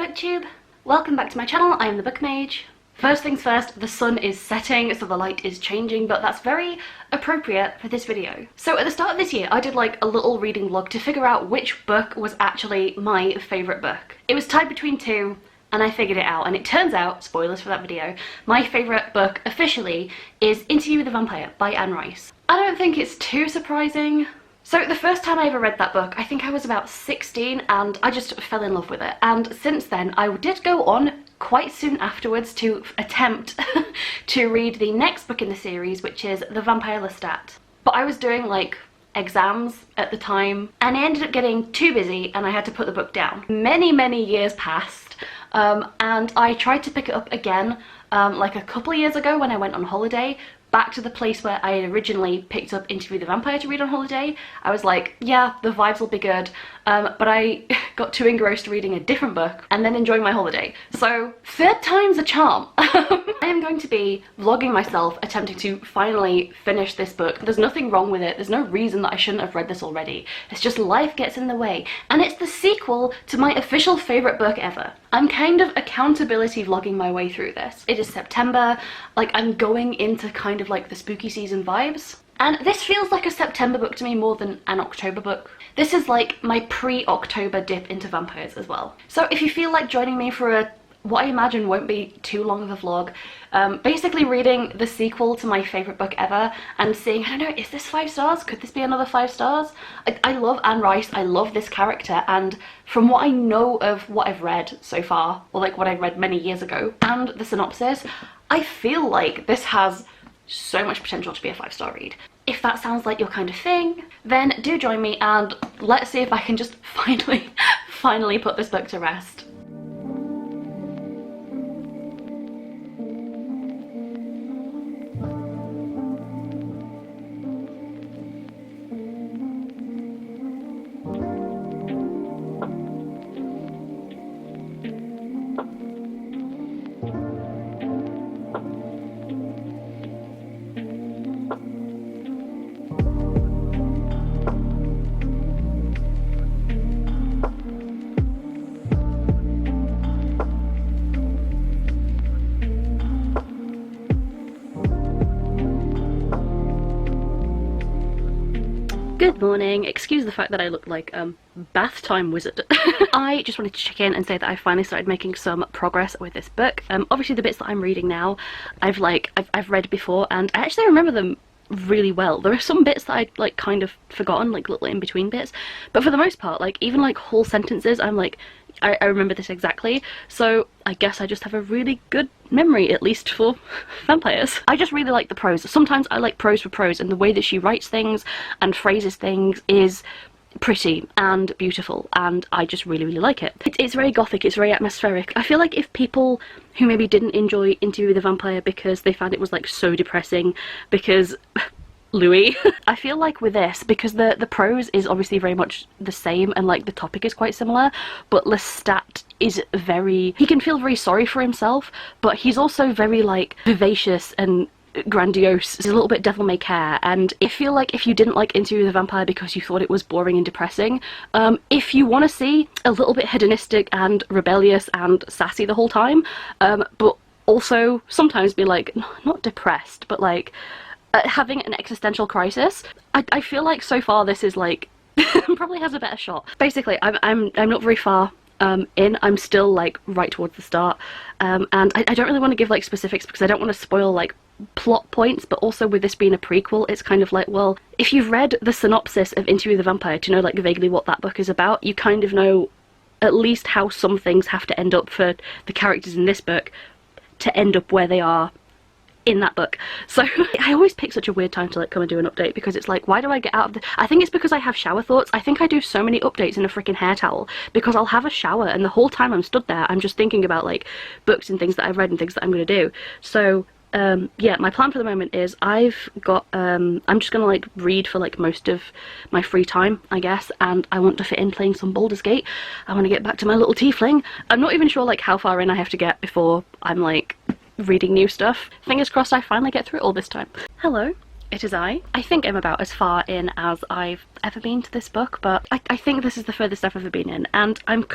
booktube! Welcome back to my channel. I am the Book Mage. First things first, the sun is setting, so the light is changing, but that's very appropriate for this video. So at the start of this year, I did like a little reading vlog to figure out which book was actually my favourite book. It was tied between two, and I figured it out, and it turns out, spoilers for that video, my favourite book officially is Interview with the Vampire by Anne Rice. I don't think it's too surprising. So the first time I ever read that book, I think I was about 16 and I just fell in love with it. And since then, I did go on quite soon afterwards to attempt to read the next book in the series, which is The Vampire Lestat. But I was doing like exams at the time and I ended up getting too busy and I had to put the book down. Many years passed and I tried to pick it up again like a couple of years ago when I went on holiday, back to the place where I had originally picked up Interview with the Vampire to read on holiday. I was like, yeah, the vibes will be good, but I got too engrossed reading a different book and then enjoying my holiday. So third time's a charm. I am going to be vlogging myself attempting to finally finish this book. There's nothing wrong with it. There's no reason that I shouldn't have read this already. It's just life gets in the way. And it's the sequel to my official favourite book ever. I'm kind of accountability vlogging my way through this. It is September, like I'm going into kind of like the spooky season vibes. And this feels like a September book to me more than an October book. This is like my pre-October dip into vampires as well. So if you feel like joining me for a what I imagine won't be too long of a vlog, basically reading the sequel to my favourite book ever and seeing, I don't know, is this 5 stars? Could this be another 5 stars? I love Anne Rice, I love this character, and from what I know of what I've read so far, or like what I read many years ago, and the synopsis, I feel like this has so much potential to be a 5-star read. If that sounds like your kind of thing, then do join me and let's see if I can just finally put this book to rest. Good morning. Excuse the fact that I look like bath time wizard. I just wanted to check in and say that I finally started making some progress with this book. Obviously the bits that I'm reading now, I've read before and I actually remember them really well. There are some bits that I'd like kind of forgotten, like little in between bits, but for the most part, like even like whole sentences, I'm like, I remember this exactly. So I guess I just have a really good memory, at least for vampires. I just really like the prose. Sometimes I like prose for prose, and the way that she writes things and phrases things is pretty and beautiful, and I just really like it. It's very gothic, it's very atmospheric. I feel like if people who maybe didn't enjoy Interview with the Vampire because they found it was like so depressing because Louis, I feel like with this, because the prose is obviously very much the same and like the topic is quite similar, but Lestat is he can feel very sorry for himself, but he's also very like vivacious and grandiose. He's a little bit devil-may-care, and I feel like if you didn't like Interview with the Vampire because you thought it was boring and depressing, if you want to see a little bit hedonistic and rebellious and sassy the whole time, but also sometimes be like, not depressed, but like having an existential crisis, I feel like so far this is like probably has a better shot. Basically, I'm not very far in. I'm still like right towards the start, and I don't really want to give like specifics because I don't want to spoil like plot points, but also with this being a prequel, it's kind of like, well, if you've read the synopsis of Interview with the Vampire to know like vaguely what that book is about, you kind of know at least how some things have to end up for the characters in this book to end up where they are in that book. So I always pick such a weird time to like come and do an update because it's like, why do I get out of the... I think it's because I have shower thoughts. I think I do so many updates in a freaking hair towel because I'll have a shower and the whole time I'm stood there I'm just thinking about like books and things that I've read and things that I'm going to do. So yeah, my plan for the moment is I've got I'm just gonna like read for like most of my free time, I guess, and I want to fit in playing some Baldur's Gate. I want to get back to my little tiefling. I'm not even sure like how far in I have to get before I'm like reading new stuff. Fingers crossed I finally get through it all this time. Hello. It is I. I think I'm about as far in as I've ever been to this book, but I think this is the furthest I've ever been in, and I'm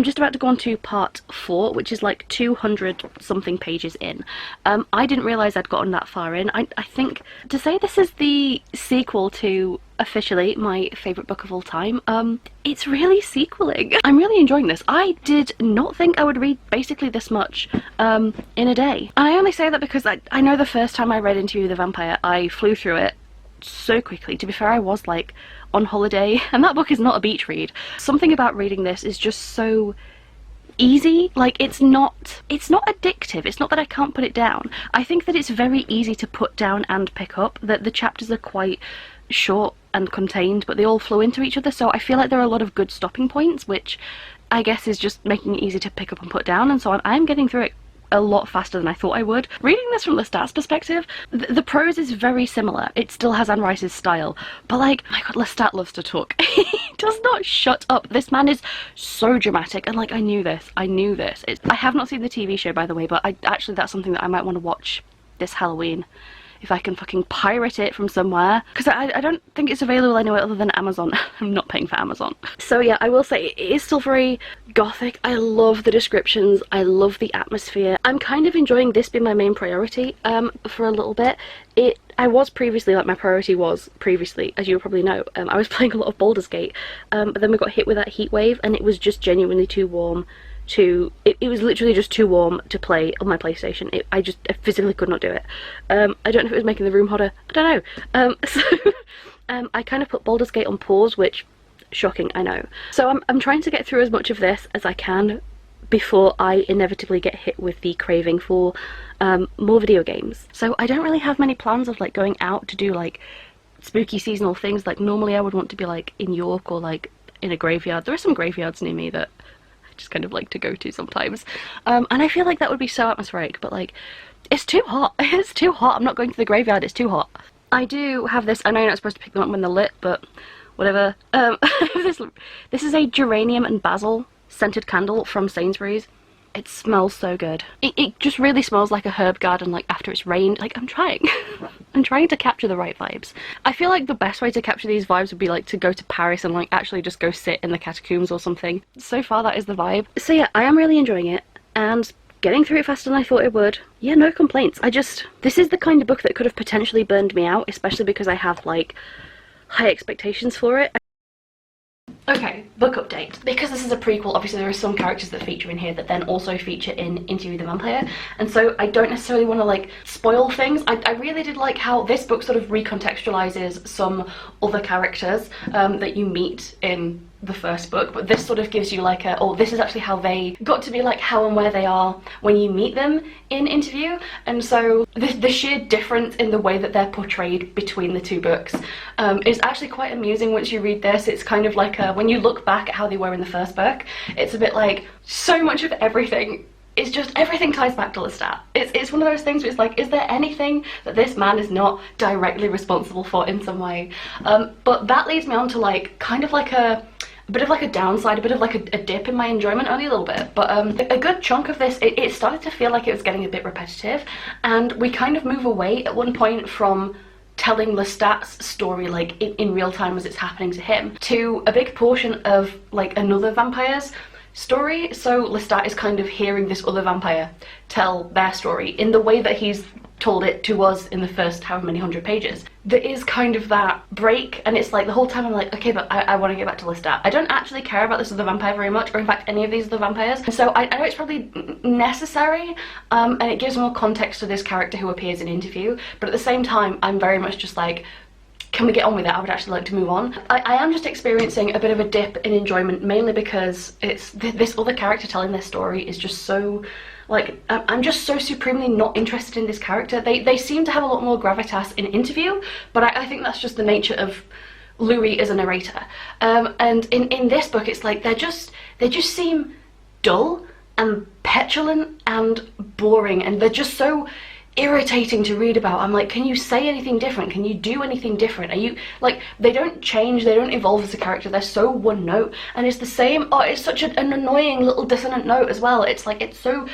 just about to go on to part 4, which is like 200 something pages in. I didn't realise I'd gotten that far in. I think to say this is the sequel to officially my favourite book of all time, it's really sequeling. I'm really enjoying this. I did not think I would read basically this much in a day. And I only say that because I know the first time I read Interview with the Vampire, I flew through it so quickly. To be fair, I was like on holiday, and that book is not a beach read. Something about reading this is just so easy. Like, it's not addictive. It's not that I can't put it down. I think that it's very easy to put down and pick up, that the chapters are quite short and contained, but they all flow into each other, so I feel like there are a lot of good stopping points, which I guess is just making it easy to pick up and put down, and so I'm getting through it a lot faster than I thought I would. Reading this from Lestat's perspective, the prose is very similar. It still has Anne Rice's style, but like, my god, Lestat loves to talk. He does not shut up. This man is so dramatic, and like, I knew this. I have not seen the TV show, by the way, but actually that's something that I might want to watch this Halloween, if I can fucking pirate it from somewhere, because I don't think it's available anywhere other than Amazon. I'm not paying for Amazon. So yeah, I will say it is still very gothic. I love the descriptions, I love the atmosphere. I'm kind of enjoying this being my main priority for a little bit. I was previously, like, my priority was previously, as you probably know, I was playing a lot of Baldur's Gate, but then we got hit with that heat wave, and it was just genuinely too warm it was literally just too warm to play on my PlayStation. I physically could not do it. I don't know if it was making the room hotter, I don't know. I kind of put Baldur's Gate on pause, which, shocking, I know. So I'm trying to get through as much of this as I can before I inevitably get hit with the craving for more video games. So I don't really have many plans of like going out to do like spooky seasonal things. Like, normally I would want to be like in York or like in a graveyard. There are some graveyards near me that just kind of like to go to sometimes, and I feel like that would be so atmospheric, but like, it's too hot. It's too hot. I'm not going to the graveyard, it's too hot. I do have this, I know you're not supposed to pick them up when they're lit, but whatever. This is a geranium and basil scented candle from Sainsbury's. It smells so good. It just really smells like a herb garden, like after it's rained. Like, I'm trying. I'm trying to capture the right vibes. I feel like the best way to capture these vibes would be like to go to Paris and like actually just go sit in the catacombs or something. So far that is the vibe. So yeah, I am really enjoying it and getting through it faster than I thought it would. Yeah, no complaints. This is the kind of book that could have potentially burned me out, especially because I have like high expectations for it. Okay, book update. Because this is a prequel, obviously there are some characters that feature in here that then also feature in Interview with the Vampire, and so I don't necessarily want to like spoil things. I really did like how this book sort of recontextualizes some other characters that you meet in the first book, but this sort of gives you like oh, this is actually how they got to be like how and where they are when you meet them in Interview, and so the sheer difference in the way that they're portrayed between the two books is actually quite amusing once you read this. It's kind of like when you look back at how they were in the first book, it's a bit like so much of everything. It's just, everything ties back to Lestat. It's one of those things where it's like, is there anything that this man is not directly responsible for in some way? But that leads me on to like kind of like a bit of like a downside, a bit of like a dip in my enjoyment, only a little bit, but a good chunk of this, it started to feel like it was getting a bit repetitive, and we kind of move away at one point from telling Lestat's story like in real time as it's happening to him, to a big portion of like another vampire's story. So Lestat is kind of hearing this other vampire tell their story in the way that he's told it to us in the first however many 100 pages. There is kind of that break, and it's like the whole time I'm like, okay, but I want to get back to Lestat. I don't actually care about this other vampire very much, or in fact any of these other vampires, so I know it's probably necessary, and it gives more context to this character who appears in Interview, but at the same time I'm very much just like, can we get on with it? I would actually like to move on. I am just experiencing a bit of a dip in enjoyment, mainly because it's this other character telling their story is just so, like, I'm just so supremely not interested in this character. They seem to have a lot more gravitas in Interview, but I think that's just the nature of Louis as a narrator. And in this book, it's like they just seem dull and petulant and boring, and they're just so irritating to read about. I'm like, can you say anything different? Can you do anything different? Are you like, they don't change, they don't evolve as a character, they're so one note, and it's the same. Oh, it's such an annoying little dissonant note as well. It's like, it's so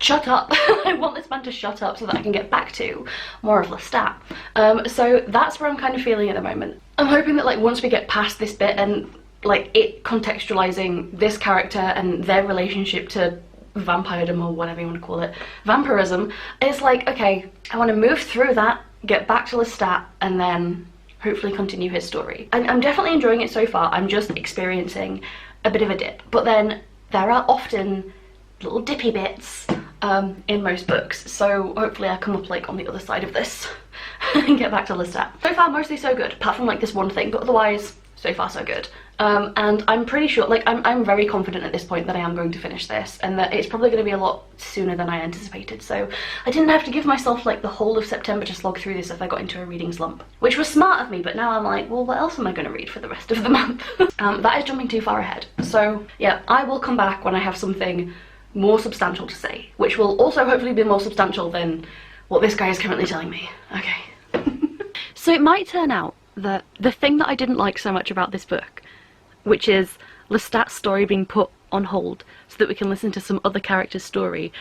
shut up. I want this man to shut up so that I can get back to more of Lestat. So that's where I'm kind of feeling at the moment. I'm hoping that like once we get past this bit and like it contextualizing this character and their relationship to vampiredom, or whatever you want to call it, vampirism, it's like, okay, I want to move through that, get back to Lestat, and then hopefully continue his story. And I'm definitely enjoying it so far. I'm just experiencing a bit of a dip, but then there are often little dippy bits in most books, so hopefully I come up like on the other side of this and get back to Lestat. So far mostly so good, apart from like this one thing, but otherwise so far so good. And I'm pretty sure, like I'm very confident at this point that I am going to finish this, and that it's probably going to be a lot sooner than I anticipated, so I didn't have to give myself like the whole of September to slog through this if I got into a reading slump, which was smart of me. But now I'm like, well, what else am I going to read for the rest of the month? That is jumping too far ahead. So yeah, I will come back when I have something more substantial to say, which will also hopefully be more substantial than what this guy is currently telling me. Okay. So it might turn out that the thing that I didn't like so much about this book, which is Lestat's story being put on hold so that we can listen to some other character's story,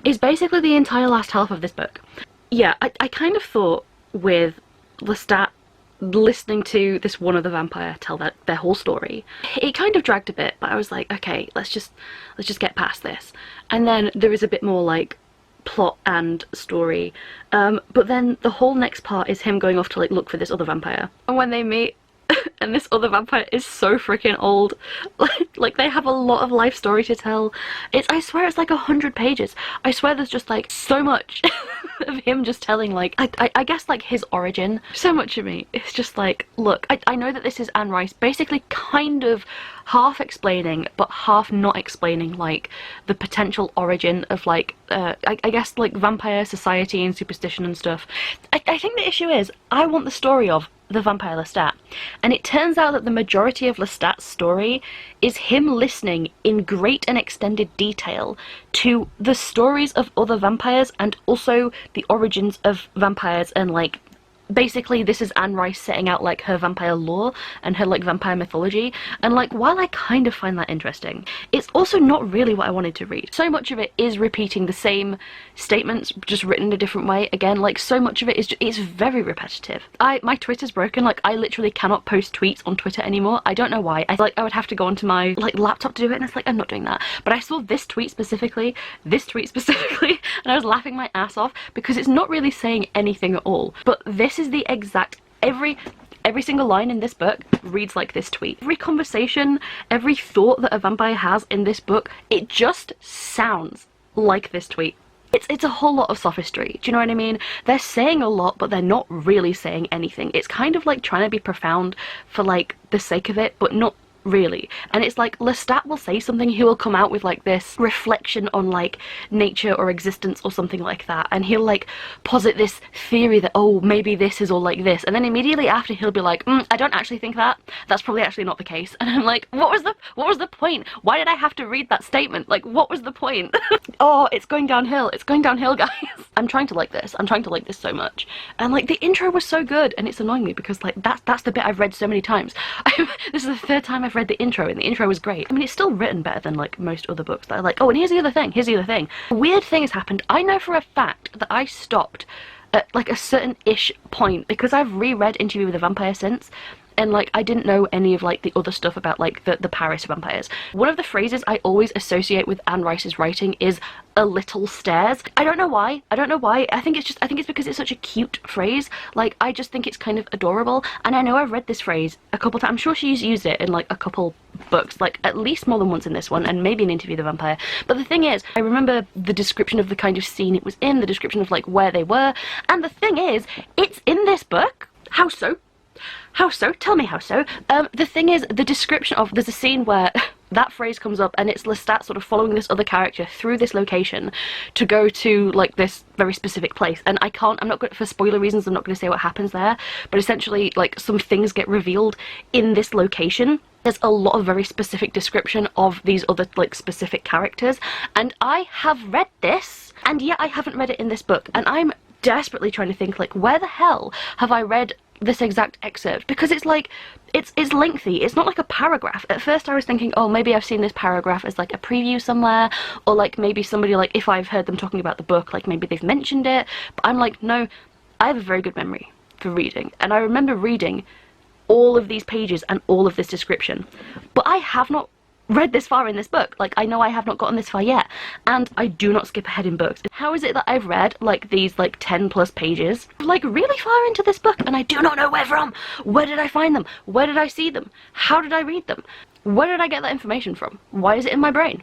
is basically the entire last half of this book. Yeah, I kind of thought with Lestat listening to this one other vampire tell their whole story, it kind of dragged a bit, but I was like, okay, let's just get past this. And then there is a bit more like plot and story, but then the whole next part is him going off to like look for this other vampire, and when they meet and this other vampire is so freaking old, like they have a lot of life story to tell. I swear it's like 100 pages. I swear there's just like so much of him just telling like I guess like his origin. So much of me it's just like, look, I know that this is Anne Rice basically kind of half explaining but half not explaining like the potential origin of like I guess like vampire society and superstition and stuff. I think the issue is I want the story of the Vampire Lestat, and it turns out that the majority of Lestat's story is him listening in great and extended detail to the stories of other vampires and also the origins of vampires, and like basically this is Anne Rice setting out like her vampire lore and her like vampire mythology, and like while I kind of find that interesting, it's also not really what I wanted to read. So much of it is repeating the same statements just written in a different way. Again, like so much of it is it's very repetitive. My Twitter's broken. Like I literally cannot post tweets on Twitter anymore. I don't know why. I like I would have to go onto my like laptop to do it, and it's like I'm not doing that. But I saw this tweet specifically, and I was laughing my ass off because it's not really saying anything at all, but this is the exact every single line in this book reads like this tweet. Every conversation, every thought that a vampire has in this book, it just sounds like this tweet. It's a whole lot of sophistry, do you know what I mean? They're saying a lot, but they're not really saying anything. It's kind of like trying to be profound for like the sake of it, but not really. And it's like Lestat will say something, he will come out with like this reflection on like nature or existence or something like that, and he'll like posit this theory that, oh, maybe this is all like this, and then immediately after he'll be like, I don't actually think that, that's probably actually not the case. And I'm like, what was the point? Why did I have to read that statement? Like, what was the point? Oh, it's going downhill, guys. I'm trying to like this so much, and like the intro was so good, and it's annoying me because like that's the bit I've read so many times. This is the third time I've read the intro, and the intro was great. I mean, it's still written better than like most other books that are like, oh, and here's the other thing, a weird thing has happened. I know for a fact that I stopped at like a certain-ish point because I've reread Interview with a Vampire since, and like I didn't know any of like the other stuff about like the Paris vampires. One of the phrases I always associate with Anne Rice's writing is "a little stairs." I don't know why. I think it's because it's such a cute phrase. Like I just think it's kind of adorable, and I know I've read this phrase a couple times. I'm sure she's used it in like a couple books, like at least more than once in this one, and maybe in Interview with the Vampire. But the thing is, I remember the description of the kind of scene it was in, the description of like where they were, and the thing is, it's in this book. How so? How so? Tell me how so. The thing is, the description of, there's a scene where that phrase comes up, and it's Lestat sort of following this other character through this location to go to like this very specific place, and I'm not good for spoiler reasons, I'm not going to say what happens there, but essentially like some things get revealed in this location. There's a lot of very specific description of these other like specific characters, and I have read this, and yet I haven't read it in this book, and I'm desperately trying to think like, where the hell have I read this exact excerpt, because it's like, it's lengthy. It's not like a paragraph. At first I was thinking, oh, maybe I've seen this paragraph as like a preview somewhere, or like maybe somebody, like if I've heard them talking about the book, like maybe they've mentioned it. But I'm like, no, I have a very good memory for reading, and I remember reading all of these pages and all of this description, but I have not read this far in this book. Like, I know I have not gotten this far yet, and I do not skip ahead in books. How is it that I've read like these like 10 plus pages like really far into this book and I do not know where from? Where did I find them? Where did I see them? How did I read them? Where did I get that information from? Why is it in my brain?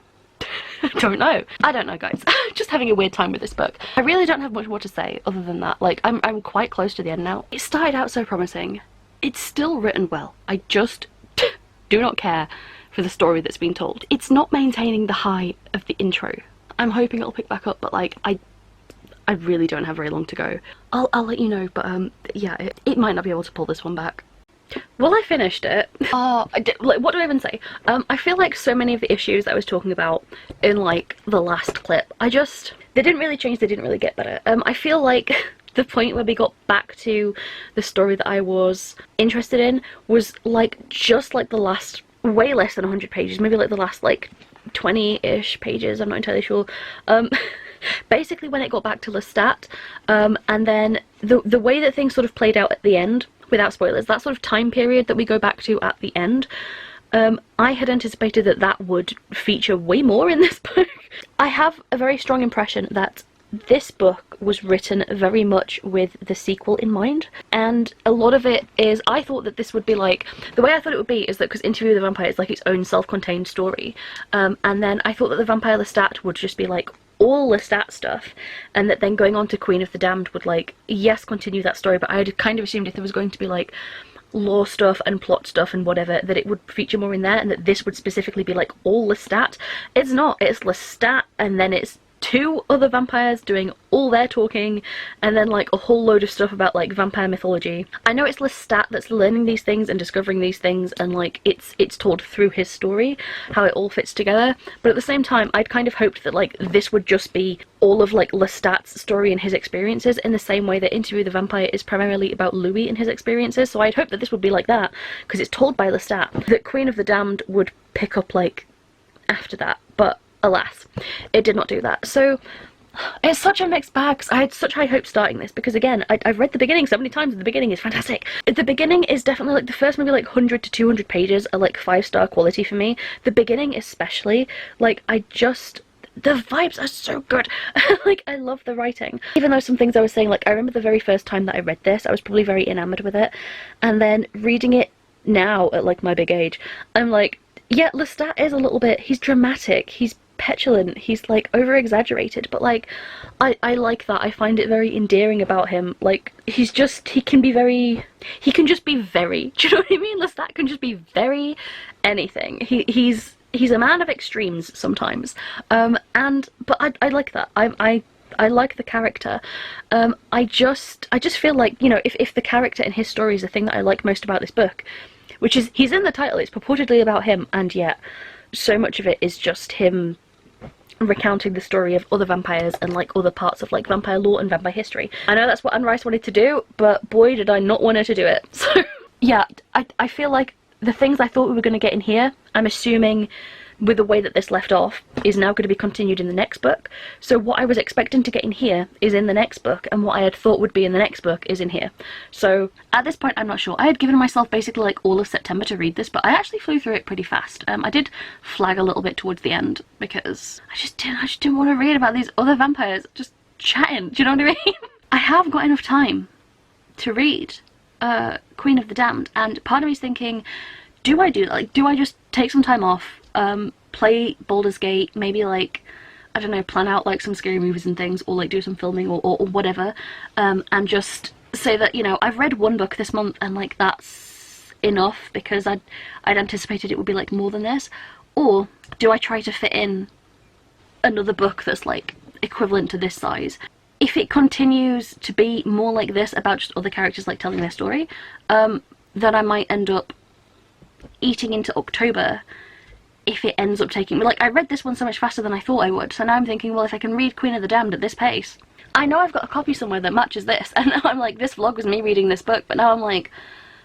I don't know. I don't know, guys. Just having a weird time with this book. I really don't have much more to say other than that. Like, I'm quite close to the end now. It started out so promising. It's still written well. I just do not care for the story that's being told. It's not maintaining the high of the intro. I'm hoping it'll pick back up, but like, I really don't have very long to go. I'll let you know, but yeah, it might not be able to pull this one back. Well, I finished it. Like, what do I even say? I feel like so many of the issues that I was talking about in like the last clip, they didn't really change, they didn't really get better. I feel like the point where we got back to the story that I was interested in was like just like the last, way less than 100 pages, maybe like the last like 20-ish pages, I'm not entirely sure. Basically when it got back to Lestat, and then the way that things sort of played out at the end, without spoilers, that sort of time period that we go back to at the end, I had anticipated that that would feature way more in this book. I have a very strong impression that this book was written very much with the sequel in mind, and a lot of it is, I thought that this would be like, the way I thought it would be is that because Interview with the Vampire is like its own self-contained story, and then I thought that the Vampire Lestat would just be like all Lestat stuff, and that then going on to Queen of the Damned would like, yes, continue that story, but I had kind of assumed if there was going to be like lore stuff and plot stuff and whatever, that it would feature more in there, and that this would specifically be like all Lestat. It's not. It's Lestat, and then it's 2 other vampires doing all their talking, and then like a whole load of stuff about like vampire mythology. I know it's Lestat that's learning these things and discovering these things, and like it's told through his story, how it all fits together, but at the same time I'd kind of hoped that like this would just be all of like Lestat's story and his experiences, in the same way that Interview with the Vampire is primarily about Louis and his experiences. So I'd hoped that this would be like that, because it's told by Lestat. That Queen of the Damned would pick up like after that, but alas, it did not do that. So it's such a mixed bag, because I had such high hopes starting this, because again, I've read the beginning so many times, and the beginning is fantastic. The beginning is definitely like the first maybe like 100 to 200 pages are like 5-star quality for me. The beginning especially, like the vibes are so good. Like, I love the writing. Even though some things I was saying, like I remember the very first time that I read this, I was probably very enamored with it, and then reading it now at like my big age, I'm like, yeah, Lestat is a little bit, he's dramatic, he's petulant, he's like over exaggerated, but like I like that. I find it very endearing about him. Like, he can just be very, do you know what I mean? Lestat can just be very anything. He's a man of extremes sometimes, but I like that. I like the character. I just feel like, you know, if the character in his story is the thing that I like most about this book, which is, he's in the title, it's purportedly about him, and yet so much of it is just him recounting the story of other vampires and like other parts of like vampire lore and vampire history. I know that's what Anne Rice wanted to do, but boy did I not want her to do it. So yeah, I feel like the things I thought we were going to get in here, I'm assuming with the way that this left off, is now going to be continued in the next book. So what I was expecting to get in here is in the next book, and what I had thought would be in the next book is in here. So at this point I'm not sure. I had given myself basically like all of September to read this, but I actually flew through it pretty fast. I did flag a little bit towards the end because I just didn't want to read about these other vampires just chatting, do you know what I mean? I have got enough time to read Queen of the Damned, and part of me is thinking, do I do that? Like, do I just take some time off, play Baldur's Gate, maybe like, I don't know, plan out like some scary movies and things, or like do some filming or whatever, and just say that, you know, I've read one book this month and like that's enough, because I'd anticipated it would be like more than this? Or do I try to fit in another book that's like equivalent to this size? If it continues to be more like this, about just other characters like telling their story, then I might end up eating into October if it ends up taking me, like, I read this one so much faster than I thought I would, so now I'm thinking, well, if I can read Queen of the Damned at this pace, I know I've got a copy somewhere that matches this, and now I'm like, this vlog was me reading this book, but now I'm like,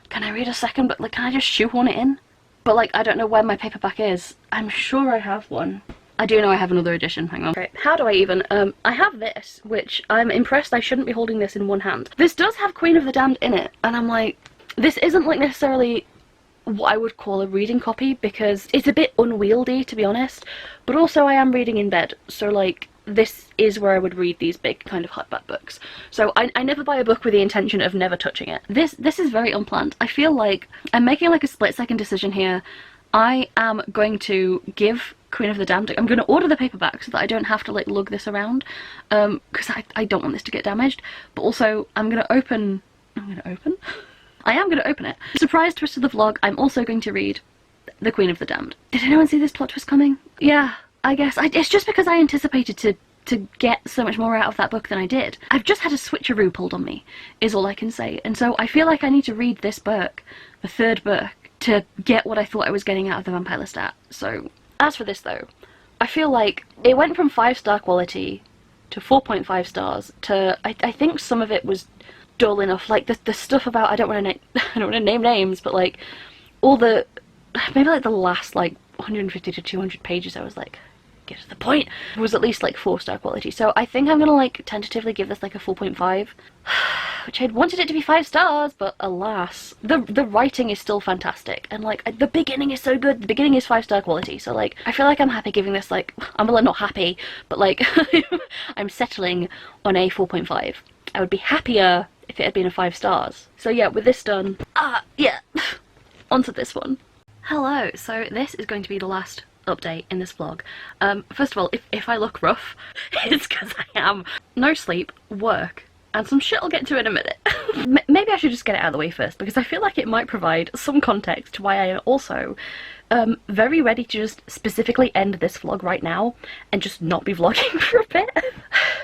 can I read a second book? Like, can I just shoehorn it in? But like, I don't know where my paperback is. I'm sure I have one. I do know I have another edition, hang on. Okay, how do I even, I have this, which I'm impressed I shouldn't be holding this in one hand. This does have Queen of the Damned in it, and I'm like, this isn't like necessarily what I would call a reading copy, because it's a bit unwieldy, to be honest, but also I am reading in bed, so like, this is where I would read these big kind of hardback books. So I never buy a book with the intention of never touching it. This is very unplanned. I feel like I'm making like a split-second decision here. I am going to give Queen of the Damned, I'm going to order the paperback so that I don't have to like lug this around, because I don't want this to get damaged, but also I am going to open it. Surprise twist of the vlog, I'm also going to read The Queen of the Damned. Did anyone see this plot twist coming? Yeah, I guess. It's just because I anticipated to get so much more out of that book than I did. I've just had a switcheroo pulled on me, is all I can say. And so I feel like I need to read this book, the third book, to get what I thought I was getting out of the Vampire Lestat. So, as for this though, I feel like it went from 5-star quality to 4.5 stars to, I think some of it was dull enough, like the stuff about, I don't want to name names, but like all the, maybe like the last like 150 to 200 pages, I was like, get to the point, it was at least like 4-star quality. So I think I'm gonna like tentatively give this like a 4.5, which I'd wanted it to be 5 stars, but alas, the writing is still fantastic, and like the beginning is so good. The beginning is 5-star quality, so like I feel like I'm happy giving this, like, I'm not happy, but like I'm settling on a 4.5. I would be happier if it had been a 5 stars. So yeah, with this done, yeah, onto this one. Hello, so this is going to be the last update in this vlog. First of all, if I look rough, it's because I am. No sleep, work, and some shit I'll get to in a minute. Maybe I should just get it out of the way first, because I feel like it might provide some context to why I am also very ready to just specifically end this vlog right now and just not be vlogging for a bit.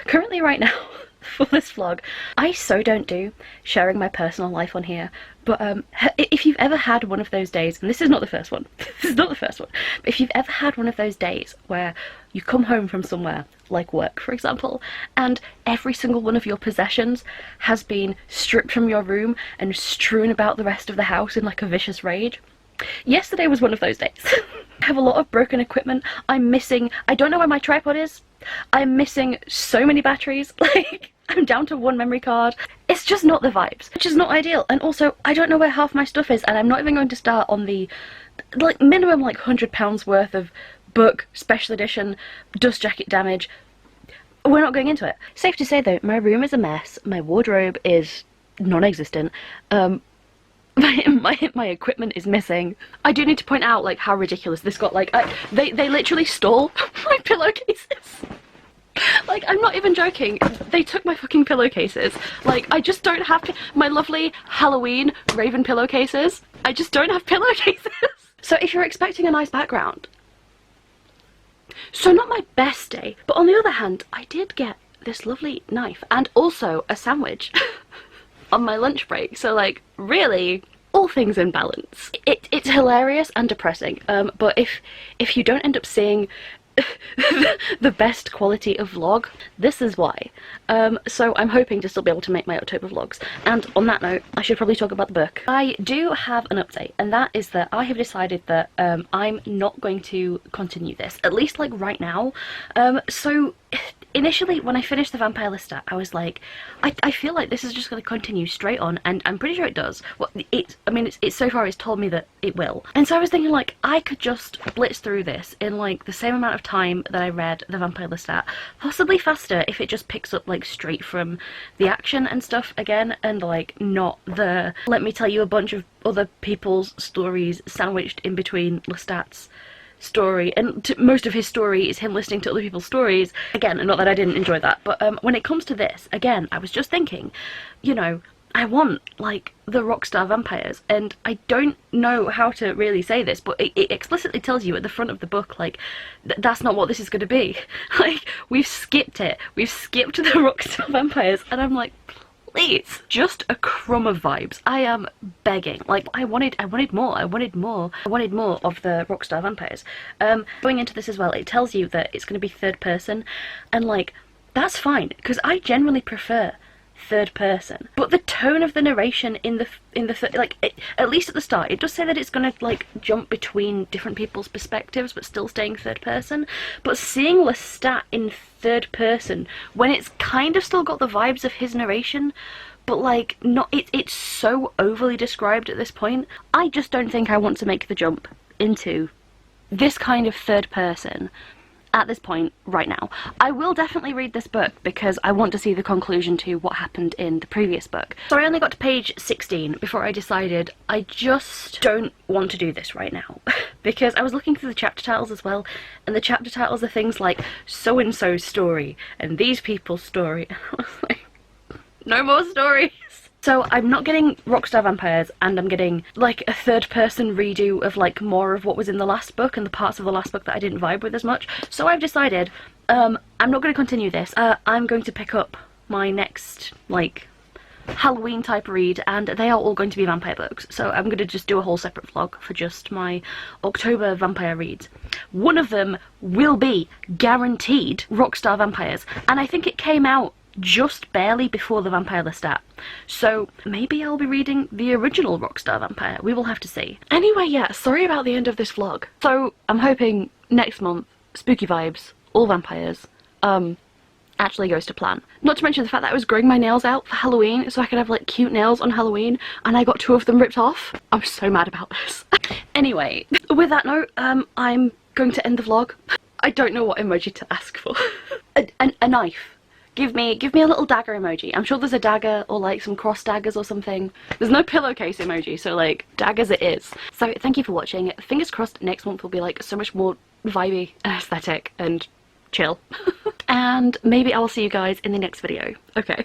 Currently right now, for this vlog, I so don't do sharing my personal life on here, but if you've ever had one of those days, and this is not the first one, this is not the first one, but if you've ever had one of those days where you come home from somewhere, like work for example, and every single one of your possessions has been stripped from your room and strewn about the rest of the house in like a vicious rage. Yesterday was one of those days. I have a lot of broken equipment. I'm missing, I don't know where my tripod is. I'm missing so many batteries, like I'm down to 1 memory card. It's just not the vibes, which is not ideal. And also, I don't know where half my stuff is, and I'm not even going to start on the like minimum like £100 worth of book, special edition, dust jacket damage. We're not going into it. Safe to say though, my room is a mess, my wardrobe is non-existent, my equipment is missing. I do need to point out like how ridiculous this got. Like they literally stole my pillowcases. Like, I'm not even joking. They took my fucking pillowcases. Like, I just don't have my lovely Halloween raven pillowcases. I just don't have pillowcases. So if you're expecting a nice background, so not my best day, but on the other hand, I did get this lovely knife and also a sandwich on my lunch break. So like, really, all things in balance. It's hilarious and depressing, but if you don't end up seeing the best quality of vlog, this is why. So I'm hoping to still be able to make my October vlogs. And on that note, I should probably talk about the book. I do have an update, and that is that I have decided that I'm not going to continue this, at least like right now. So initially when I finished the Vampire Lestat, I was like, I feel like this is just going to continue straight on, and I'm pretty sure it does. Well, it's so far it's told me that it will. And so I was thinking like, I could just blitz through this in like the same amount of time that I read the Vampire Lestat, possibly faster if it just picks up like straight from the action and stuff again, and like not the let me tell you a bunch of other people's stories sandwiched in between Lestat's story, and most of his story is him listening to other people's stories. Again, not that I didn't enjoy that, but when it comes to this, again, I was just thinking, you know, I want like the rockstar vampires, and I don't know how to really say this, but it explicitly tells you at the front of the book like that's not what this is going to be. Like, we've skipped it, we've skipped the rockstar vampires, and I'm like, please, just a crumb of vibes. I am begging. Like, I wanted more of the rockstar vampires. Going into this as well, it tells you that it's going to be third person, and like, that's fine, because I generally prefer third person, but the tone of the narration in the at least at the start, it does say that it's gonna like jump between different people's perspectives but still staying third person. But seeing Lestat in third person when it's kind of still got the vibes of his narration, but like not, it's so overly described at this point, I just don't think I want to make the jump into this kind of third person at this point right now. I will definitely read this book because I want to see the conclusion to what happened in the previous book. So I only got to page 16 before I decided I just don't want to do this right now because I was looking through the chapter titles as well, and the chapter titles are things like so-and-so's story and these people's story, and I was like, no more stories. So I'm not getting Rockstar Vampires, and I'm getting like a third person redo of like more of what was in the last book and the parts of the last book that I didn't vibe with as much. So I've decided I'm not going to continue this. I'm going to pick up my next like Halloween type read, and they are all going to be vampire books. So I'm going to just do a whole separate vlog for just my October vampire reads. One of them will be guaranteed Rockstar Vampires, and I think it came out just barely before the Vampire Lestat, so maybe I'll be reading the original Rockstar Vampire. We will have to see. Anyway, yeah, sorry about the end of this vlog. So I'm hoping next month, spooky vibes, all vampires, actually goes to plan. Not to mention the fact that I was growing my nails out for Halloween so I could have like cute nails on Halloween, and I got 2 of them ripped off. I'm so mad about this. Anyway, with that note, I'm going to end the vlog. I don't know what emoji to ask for. A knife. Give me a little dagger emoji. I'm sure there's a dagger or like some cross daggers or something. There's no pillowcase emoji, so like daggers it is. So thank you for watching. Fingers crossed next month will be like so much more vibey and aesthetic and chill. And maybe I will see you guys in the next video. Okay.